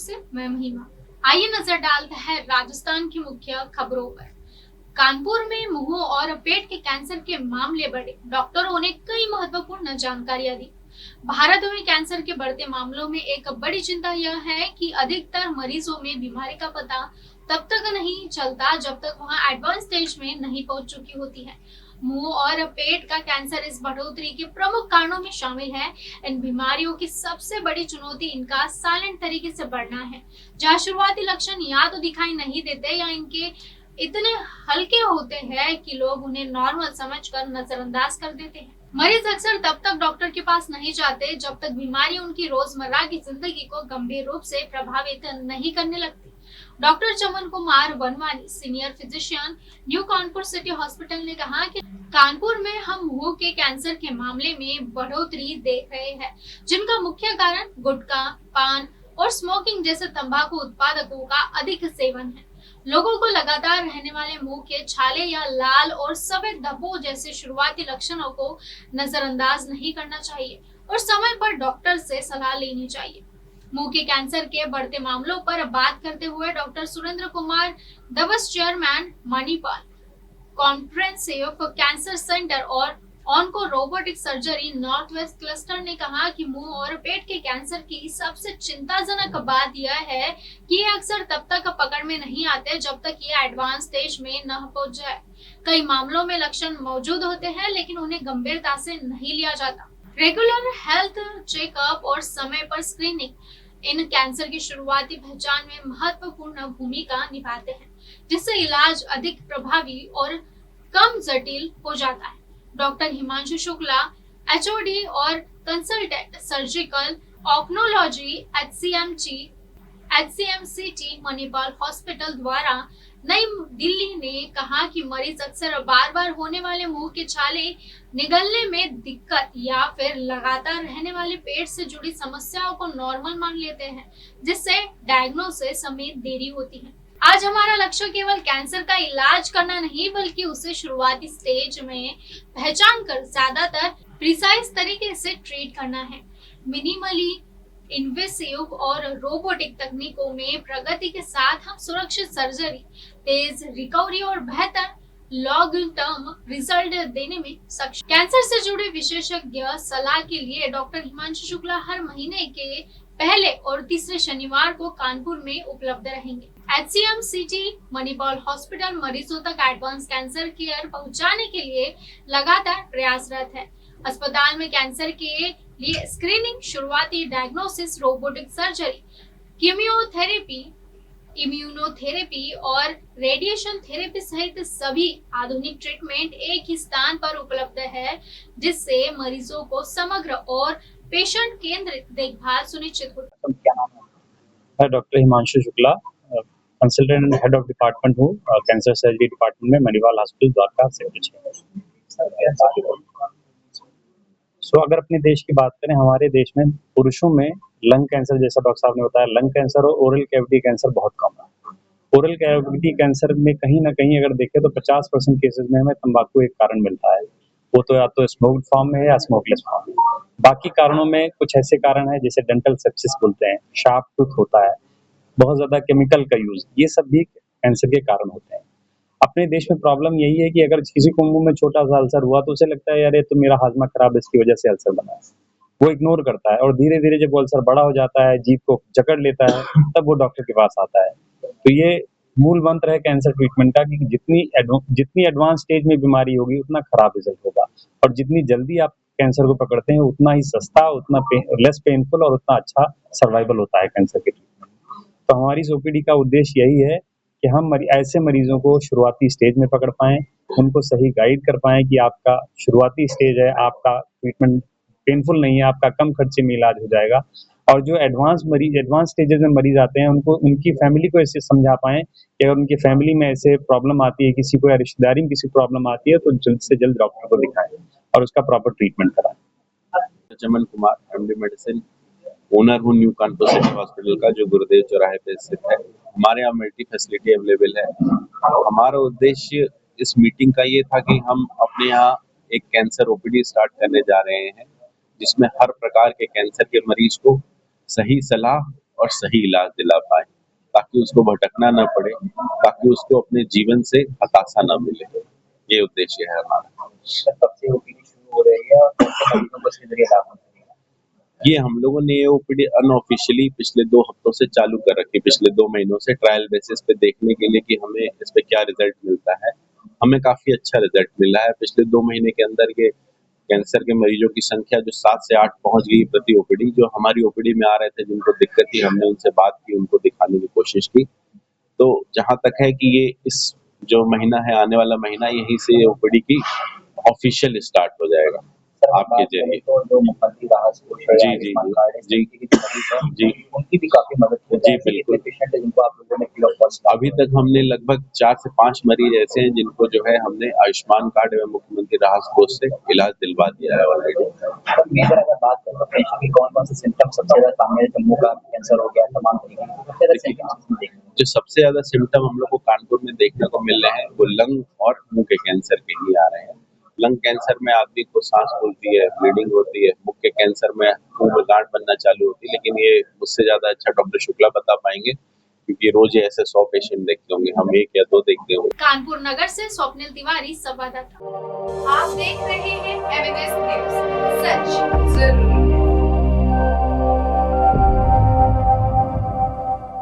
से मैं महिमा। आइए नजर डालते हैं राजस्थान की मुख्य खबरों पर। कानपुर में मुंह और पेट के कैंसर के मामले बढ़े, डॉक्टरों ने कई महत्वपूर्ण जानकारियां दी। भारत में कैंसर के बढ़ते मामलों में एक बड़ी चिंता यह है कि अधिकतर मरीजों में बीमारी का पता तब तक नहीं चलता जब तक वहां एडवांस स्टेज में नहीं पहुंच चुकी होती है। मुंह और पेट का कैंसर इस बढ़ोतरी के प्रमुख कारणों में शामिल है। इन बीमारियों की सबसे बड़ी चुनौती इनका साइलेंट तरीके से बढ़ना है, जहां शुरुआती लक्षण या तो दिखाई नहीं देते या इनके इतने हल्के होते हैं कि लोग उन्हें नॉर्मल समझकर नजरअंदाज कर देते हैं। मरीज अक्सर तब तक डॉक्टर के पास नहीं जाते जब तक बीमारी उनकी रोजमर्रा की जिंदगी को गंभीर रूप से प्रभावित नहीं करने लगती। Doctor Chaman Kumar Vanvani, senior physician, new Kanpur city hospital ने कहा कि कानपुर में हम मुंह के कैंसर के मामले में बढ़ोतरी देख रहे हैं, जिनका मुख्य कारण गुटखा, पान और स्मोकिंग जैसे तंबाकू उत्पादकों का अधिक सेवन है। लोगों को लगातार रहने वाले मुंह के छाले या लाल और सफेद धब्बों जैसे शुरुआती लक्षणों को नजरअंदाज नहीं करना चाहिए और समय पर डॉक्टर से सलाह लेनी चाहिए। मुंह के कैंसर के बढ़ते मामलों पर बात करते हुए doctor Surendra Kumar Dabas, chairman Manipal comprehensive cancer centre और onco robotic surgery north west cluster ने कहा कि मुंह और पेट के कैंसर की सबसे चिंताजनक बात यह है कि ये अक्सर तब तक पकड़ में नहीं आते जब तक ये एडवांस स्टेज में न पहुंच जाए। कई मामलों में लक्षण मौजूद होते हैं लेकिन उन्हें गंभीरता से नहीं लिया जाता। रेगुलर हेल्थ चेकअप और समय पर स्क्रीनिंग इन कैंसर की शुरुआती पहचान में महत्वपूर्ण भूमिका निभाते हैं, जिससे इलाज अधिक प्रभावी और कम जटिल हो जाता है। डॉक्टर हिमांशु शुक्ला, एचओडी और consultant surgical ophthalmology HCMCT Manipal hospital द्वारा नई दिल्ली ने कहा कि मरीज अक्सर बार बार होने वाले मुंह के छाले, निगलने में दिक्कत या फिर लगातार रहने वाले पेट से जुड़ी समस्याओं को नॉर्मल मान लेते हैं, जिससे डायग्नोसिस समेत देरी होती है। आज हमारा लक्ष्य केवल कैंसर का इलाज करना नहीं बल्कि उसे शुरुआती स्टेज में पहचान कर ज्यादातर प्रिसाइज तरीके से ट्रीट करना है। मिनिमली इन्वेसिव और रोबोटिक तकनीकों में प्रगति के साथ हम सुरक्षित सर्जरी, तेज रिकवरी और बेहतर लॉन्ग टर्म रिजल्ट देने में सक्षम। कैंसर से जुड़े विशेषज्ञ सलाह के लिए डॉक्टर हिमांशु शुक्ला हर महीने के पहले और तीसरे शनिवार को कानपुर में उपलब्ध रहेंगे। एचसीएमसीटी मणिपाल हॉस्पिटल मरीजों तक एडवांस कैंसर केयर पहुंचाने के लिए लगातार प्रयासरत है। अस्पताल में कैंसर के लिए स्क्रीनिंग, शुरुआती diagnosis, robotic surgery, chemotherapy, immunotherapy और रेडिएशन थेरेपी सहित सभी आधुनिक ट्रीटमेंट एक ही स्थान पर उपलब्ध है, जिससे मरीजों को समग्र और पेशेंट केंद्रित देखभाल सुनिश्चित होती है। मैं doctor Himanshu Shukla, consultant and head of department हूँ कैंसर सर्जरी डिपार्टमेंट में मणिपाल हॉस्पिटल द्वारका सेक्टर। सो अगर अपने देश की बात करें, हमारे देश में पुरुषों में लंग कैंसर, जैसा डॉक्टर साहब ने बताया, लंग कैंसर और ओरल कैविटी कैंसर बहुत कम है। ओरल कैविटी कैंसर में कहीं ना कहीं अगर देखें तो 50% केसेस में हमें तंबाकू एक कारण मिलता है। वो तो या तो स्मोक्ड फॉर्म में है या स्मोकलेस फॉर्म में। बाकी कारणों में कुछ ऐसे कारण है जैसे डेंटल सेप्सिस बोलते हैं, शार्प टूथ होता है, बहुत ज्यादा केमिकल का यूज, ये सब भी कैंसर के कारण होते हैं। अपने देश में प्रॉब्लम यही है कि अगर किसी को मुंह में छोटा सा अल्सर हुआ तो उसे लगता है यार ये तो मेरा हाजमा खराब है, इसकी वजह से अल्सर बना है, वो इग्नोर करता है और धीरे धीरे जब अल्सर बड़ा हो जाता है, जीभ को जकड़ लेता है, तब वो डॉक्टर के पास आता है। तो ये मूल मंत्र है कैंसर ट्रीटमेंट का कि जितनी एडवांस स्टेज में बीमारी होगी उतना खराब रिजल्ट होगा, और जितनी जल्दी आप कैंसर को पकड़ते हैं उतना ही सस्ता, उतना लेस पेनफुल और उतना अच्छा सर्वाइवल होता है कैंसर के ट्रीटमेंट। तो हमारी इस ओपीडी का उद्देश्य यही है कि हम ऐसे मरीजों को शुरुआती स्टेज में पकड़ पाएं, उनको सही गाइड कर पाएं कि आपका शुरुआती स्टेज है, आपका ट्रीटमेंट पेनफुल नहीं है, आपका कम खर्चे में इलाज हो जाएगा। और जो एडवांस स्टेजेस में मरीज आते हैं उनको, उनकी फैमिली को ऐसे समझा पाएं कि अगर उनकी फैमिली में ऐसे प्रॉब्लम आती है, किसी को या रिश्तेदारी में किसी प्रॉब्लम आती है, तो जल्द से जल्द डॉक्टर को दिखाएं और उसका प्रॉपर ट्रीटमेंट कराएं। चमन कुमार, एमडी मेडिसिन, ओनर हूँ न्यू कानपुर सिटी हॉस्पिटल का, जो गुरुदेव चौराहे पे स्थित है। हमारे यहाँ मल्टी फैसिलिटी अवेलेबल है। हमारा उद्देश्य इस मीटिंग का ये था कि हम अपने यहाँ एक कैंसर ओपीडी स्टार्ट करने जा रहे हैं, जिसमें हर प्रकार के कैंसर के मरीज को सही सलाह और सही इलाज दिला पाए, ताकि उसको भटकना न पड़े, ताकि उसको अपने जीवन से हताशा न मिले। ये उद्देश्य है हमारा। कब से ओपीडी शुरू हो रही है और कौन से मरीजों को इसके जरिए लाभ मिलेगा? ये हम लोगों ने ये ओपीडी अनऑफिशियली पिछले 2 हफ्तों से चालू कर रखी है, पिछले 2 महीनों से ट्रायल बेसिस पे देखने के लिए कि हमें इस पे क्या रिजल्ट मिलता है। हमें काफी अच्छा रिजल्ट मिला है। पिछले 2 महीने के अंदर ये कैंसर के मरीजों की संख्या जो 7 से 8 पहुंच गई प्रति ओपीडी, जो हमारी ओपीडी में आ रहे थे जिनको दिक्कत थी, हमने उनसे बात की, उनको दिखाने की कोशिश की। तो जहां तक है कि ये इस जो महीना है, आने वाला महीना, यहीं से ओपीडी की ऑफिशियल स्टार्ट हो जाएगा आपके जरिए। तो जो मुख्यमंत्री राहत कोष है, जी, आयुष्मान जी, कार्ड है, जी, इसके जो मरीज हैं, जी। उनकी भी काफी मदद की जी, है। ऐसे बिल्कुल। कितने पेशेंट हैं जिनको आप लोगों ने फ्री ऑफ कॉस्ट अभी तक हमने लगभग 4 से 5 मरीज ऐसे हैं जिनको जो है हमने आयुष्मान कार्ड एवं मुख्यमंत्री राहत कोष से इलाज दिलवा दिया है ऑलरेडी। पर मेजर अगर बात करें तो पेशेंट की कौन-कौन से सिम्पटम्स सबसे ज्यादा सामने आए? जम्मू का कैंसर हो गया, तमाम तरीके के सबसे ज्यादा सिम्पटम्स देखने को जो सबसे ज्यादा सिम्टम हम लोग को कानपुर में देखने को मिल रहे हैं वो लंग और मुंह के कैंसर के ही आ रहे हैं। लंग कैंसर में आदमी को सांस फूलती है, ब्लीडिंग होती है। मुंह के कैंसर में मुंह में गांठ बनना चालू होती है, लेकिन ये मुझसे ज्यादा अच्छा डॉक्टर शुक्ला बता पाएंगे, क्योंकि रोज ये ऐसे 100 पेशेंट देखते होंगे, हम 1 या 2 देखते होंगे। कानपुर नगर से स्वप्निल तिवारी, संवाददाता। आप देख रहे हैं एमएनएस न्यूज, सच जरूर।